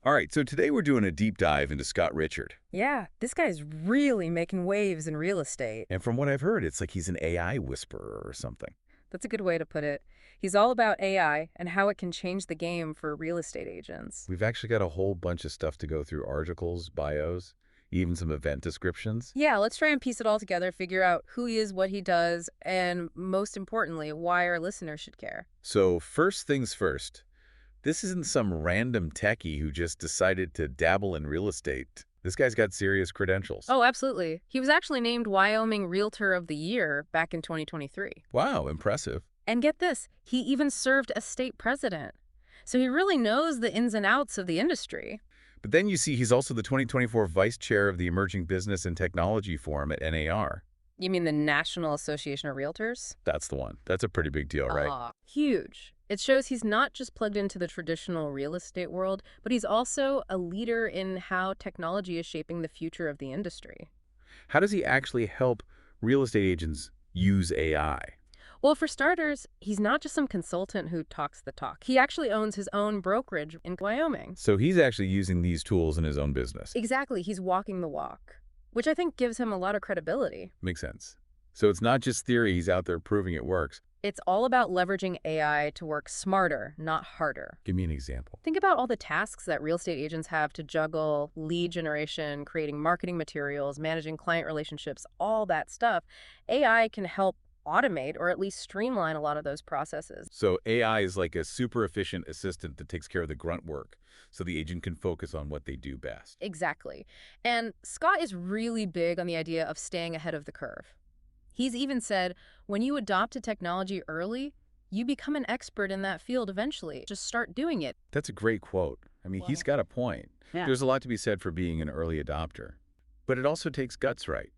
All right, so today we're doing a deep dive into Scott Richard. Yeah, this guy's really making waves in real estate. And from what I've heard, it's like he's an AI whisperer or something. That's a good way to put it. He's all about AI and how it can change the game for real estate agents. We've actually got a whole bunch of stuff to go through, articles, bios, even some event descriptions. Yeah, let's try and piece it all together, figure out who he is, what he does, and most importantly, why our listeners should care. So first things first, this isn't some random techie who just decided to dabble in real estate. This guy's got serious credentials. Oh, absolutely. He was actually named Wyoming Realtor of the Year back in 2023. Wow, impressive. And get this, he even served as state president. So he really knows the ins and outs of the industry. But then you see he's also the 2024 vice chair of the Emerging Business and Technology Forum at NAR. You mean the National Association of Realtors? That's the one. That's a pretty big deal, right? Huge. It shows he's not just plugged into the traditional real estate world, but he's also a leader in how technology is shaping the future of the industry. How does he actually help real estate agents use AI? Well, for starters, he's not just some consultant who talks the talk. He actually owns his own brokerage in Wyoming. So he's actually using these tools in his own business. Exactly. He's walking the walk, which I think gives him a lot of credibility. Makes sense. So it's not just theory, he's out there proving it works. It's all about leveraging AI to work smarter, not harder. Give me an example. Think about all the tasks that real estate agents have to juggle: lead generation, creating marketing materials, managing client relationships, all that stuff. AI can help automate or at least streamline a lot of those processes. So AI is like a super efficient assistant that takes care of the grunt work so the agent can focus on what they do best. Exactly. And Scott is really big on the idea of staying ahead of the curve. He's even said, when you adopt a technology early, you become an expert in that field eventually. Just start doing it. That's a great quote. I mean, he's got a point. Yeah. There's a lot to be said for being an early adopter. But it also takes guts, right?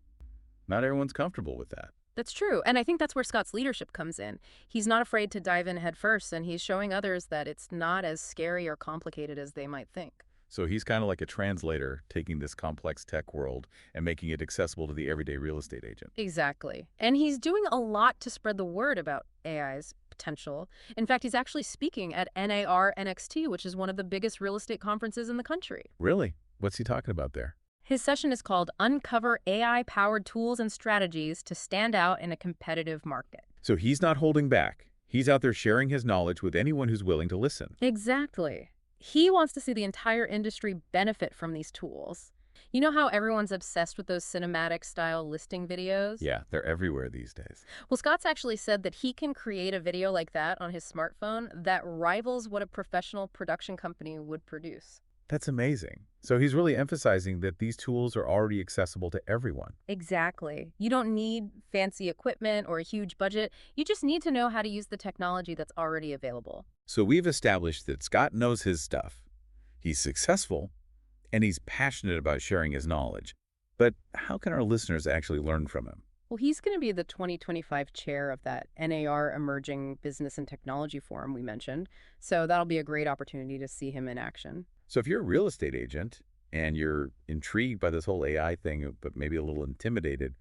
Not everyone's comfortable with that. That's true. And I think that's where Scott's leadership comes in. He's not afraid to dive in head first, and he's showing others that it's not as scary or complicated as they might think. So he's kind of like a translator, taking this complex tech world and making it accessible to the everyday real estate agent. Exactly. And he's doing a lot to spread the word about AI's potential. In fact, he's actually speaking at NAR NXT, which is one of the biggest real estate conferences in the country. Really? What's he talking about there? His session is called Uncover AI-Powered Tools and Strategies to Stand Out in a Competitive Market. So he's not holding back. He's out there sharing his knowledge with anyone who's willing to listen. Exactly. He wants to see the entire industry benefit from these tools. You know how everyone's obsessed with those cinematic-style listing videos? Yeah, they're everywhere these days. Well, Scott's actually said that he can create a video like that on his smartphone that rivals what a professional production company would produce. That's amazing. So he's really emphasizing that these tools are already accessible to everyone. Exactly. You don't need fancy equipment or a huge budget. You just need to know how to use the technology that's already available. So we've established that Scott knows his stuff. He's successful, and he's passionate about sharing his knowledge. But how can our listeners actually learn from him? Well, he's going to be the 2025 chair of that NAR Emerging Business and Technology Forum we mentioned, so that'll be a great opportunity to see him in action. So if you're a real estate agent and you're intrigued by this whole AI thing, but maybe a little intimidated,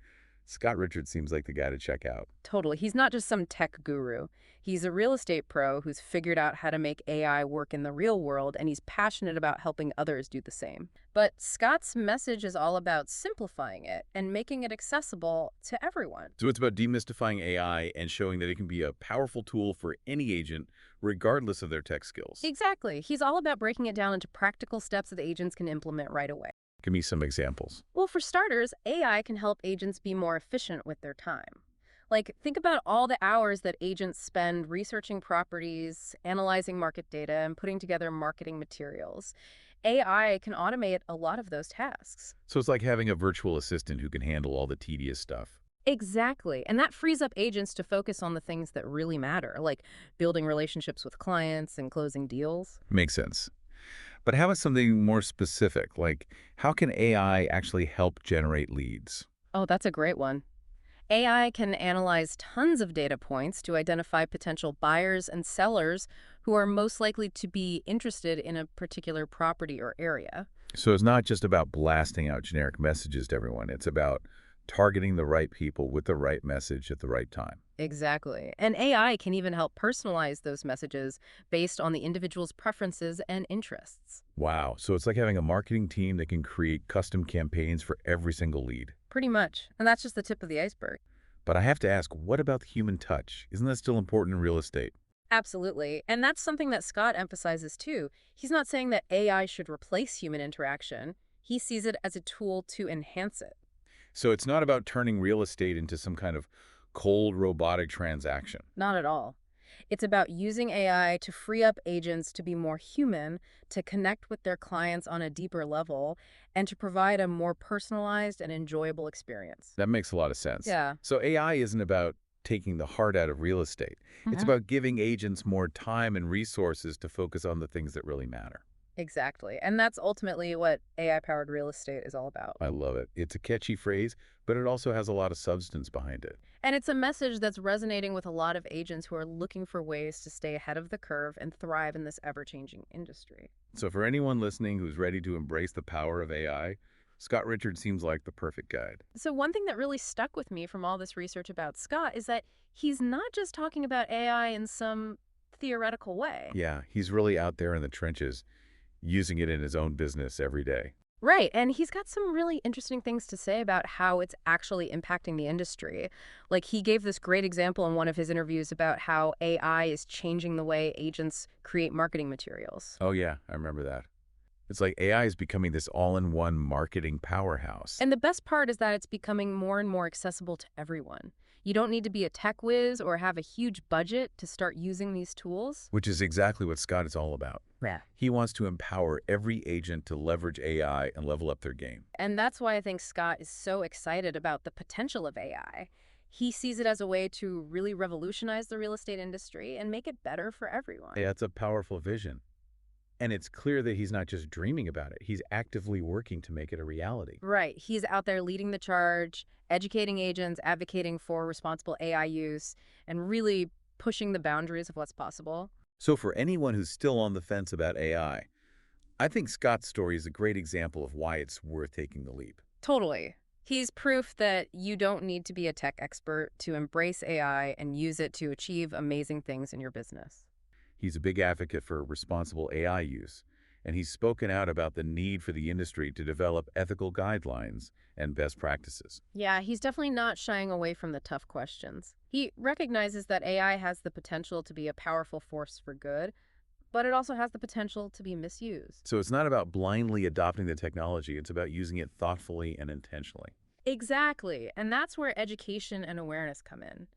Scott Richard seems like the guy to check out. Totally. He's not just some tech guru. He's a real estate pro who's figured out how to make AI work in the real world, and he's passionate about helping others do the same. But Scott's message is all about simplifying it and making it accessible to everyone. So it's about demystifying AI and showing that it can be a powerful tool for any agent, regardless of their tech skills. Exactly. He's all about breaking it down into practical steps that agents can implement right away. Give me some examples. Well, for starters, AI can help agents be more efficient with their time. Like, think about all the hours that agents spend researching properties, analyzing market data, and putting together marketing materials. AI can automate a lot of those tasks. So it's like having a virtual assistant who can handle all the tedious stuff. Exactly. And that frees up agents to focus on the things that really matter, like building relationships with clients and closing deals. Makes sense. But how about something more specific, like how can AI actually help generate leads? Oh, that's a great one. AI can analyze tons of data points to identify potential buyers and sellers who are most likely to be interested in a particular property or area. So it's not just about blasting out generic messages to everyone. It's about targeting the right people with the right message at the right time. Exactly. And AI can even help personalize those messages based on the individual's preferences and interests. Wow, so it's like having a marketing team that can create custom campaigns for every single lead. Pretty much. And that's just the tip of the iceberg. But I have to ask, what about the human touch? Isn't that still important in real estate? Absolutely. And that's something that Scott emphasizes too. He's not saying that AI should replace human interaction. He sees it as a tool to enhance it. So it's not about turning real estate into some kind of cold robotic transaction. Not at all. It's about using AI to free up agents to be more human, to connect with their clients on a deeper level, and to provide a more personalized and enjoyable experience. That makes a lot of sense. Yeah. So AI isn't about taking the heart out of real estate. It's Mhm. about giving agents more time and resources to focus on the things that really matter. Exactly. And that's ultimately what AI-powered real estate is all about. I love it. It's a catchy phrase, but it also has a lot of substance behind it. And it's a message that's resonating with a lot of agents who are looking for ways to stay ahead of the curve and thrive in this ever-changing industry. So for anyone listening who's ready to embrace the power of AI, Scott Richard seems like the perfect guide. So one thing that really stuck with me from all this research about Scott is that he's not just talking about AI in some theoretical way. Yeah, he's really out there in the trenches, using it in his own business every day. Right, and he's got some really interesting things to say about how it's actually impacting the industry. Like he gave this great example in one of his interviews about how AI is changing the way agents create marketing materials. Oh yeah, I remember that. It's like AI is becoming this all-in-one marketing powerhouse. And the best part is that it's becoming more and more accessible to everyone. You don't need to be a tech whiz or have a huge budget to start using these tools. Which is exactly what Scott is all about. Yeah. He wants to empower every agent to leverage AI and level up their game. And that's why I think Scott is so excited about the potential of AI. He sees it as a way to really revolutionize the real estate industry and make it better for everyone. Yeah, it's a powerful vision. And it's clear that he's not just dreaming about it. He's actively working to make it a reality. Right. He's out there leading the charge, educating agents, advocating for responsible AI use, and really pushing the boundaries of what's possible. So for anyone who's still on the fence about AI, I think Scott's story is a great example of why it's worth taking the leap. Totally. He's proof that you don't need to be a tech expert to embrace AI and use it to achieve amazing things in your business. He's a big advocate for responsible AI use, and he's spoken out about the need for the industry to develop ethical guidelines and best practices. Yeah, he's definitely not shying away from the tough questions. He recognizes that AI has the potential to be a powerful force for good, but it also has the potential to be misused. So it's not about blindly adopting the technology, it's about using it thoughtfully and intentionally. Exactly, and that's where education and awareness come in.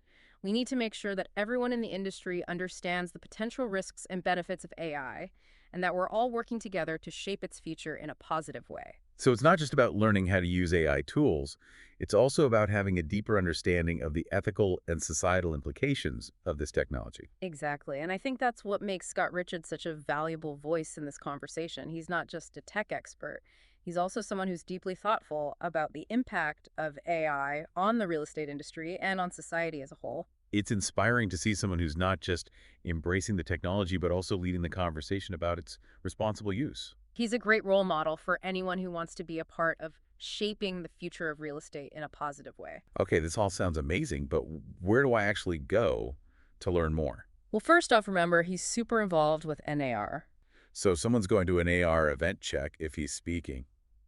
We need to make sure that everyone in the industry understands the potential risks and benefits of AI, and that we're all working together to shape its future in a positive way. So it's not just about learning how to use AI tools, it's also about having a deeper understanding of the ethical and societal implications of this technology. Exactly, and I think that's what makes Scott Richards such a valuable voice in this conversation. He's not just a tech expert. He's also someone who's deeply thoughtful about the impact of AI on the real estate industry and on society as a whole. It's inspiring to see someone who's not just embracing the technology, but also leading the conversation about its responsible use. He's a great role model for anyone who wants to be a part of shaping the future of real estate in a positive way. Okay, this all sounds amazing, but where do I actually go to learn more? Well, first off, remember, he's super involved with NAR. So someone's going to an AR event check if he's speaking.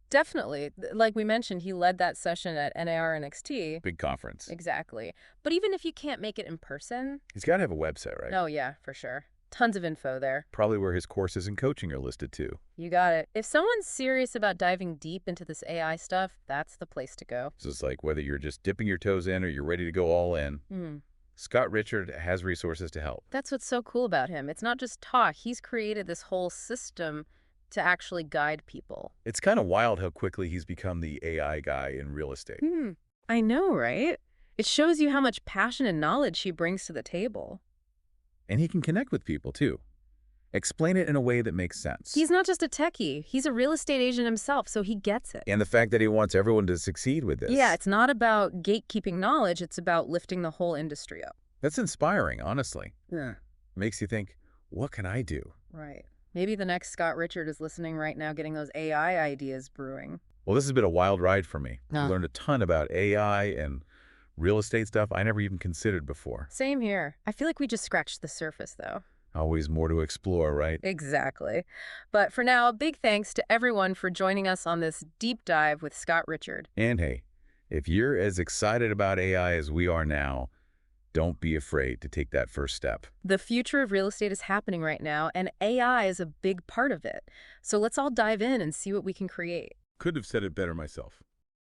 Definitely. Like we mentioned, he led that session at NAR NXT. Big conference. Exactly. But even if you can't make it in person, He's got to have a website, right? oh yeah, for sure. Tons of info there. Probably where his courses and coaching are listed too. You got it. If someone's serious about diving deep into this AI stuff, that's the place to go. So it's like whether you're just dipping your toes in or you're ready to go all in, Scott Richard has resources to help. That's what's so cool about him. It's not just talk. He's created this whole system to actually guide people. It's kind of wild how quickly he's become the AI guy in real estate. I know, right? It shows you how much passion and knowledge he brings to the table. And he can connect with people too. Explain it in a way that makes sense. He's not just a techie. He's a real estate agent himself, so he gets it. And the fact that he wants everyone to succeed with this. Yeah, it's not about gatekeeping knowledge. It's about lifting the whole industry up. That's inspiring, honestly. Yeah. Makes you think, what can I do? Right. Maybe the next Scott Richard is listening right now, getting those AI ideas brewing. Well, this has been a wild ride for me. I Ah. learned a ton about AI and Real estate stuff I never even considered before. Same here. I feel like we just scratched the surface, though. Always more to explore, right? Exactly. But for now, big thanks to everyone for joining us on this deep dive with Scott Richard. And hey, if you're as excited about AI as we are now, don't be afraid to take that first step. The future of real estate is happening right now, and AI is a big part of it. So let's all dive in and see what we can create. Couldn't have said it better myself.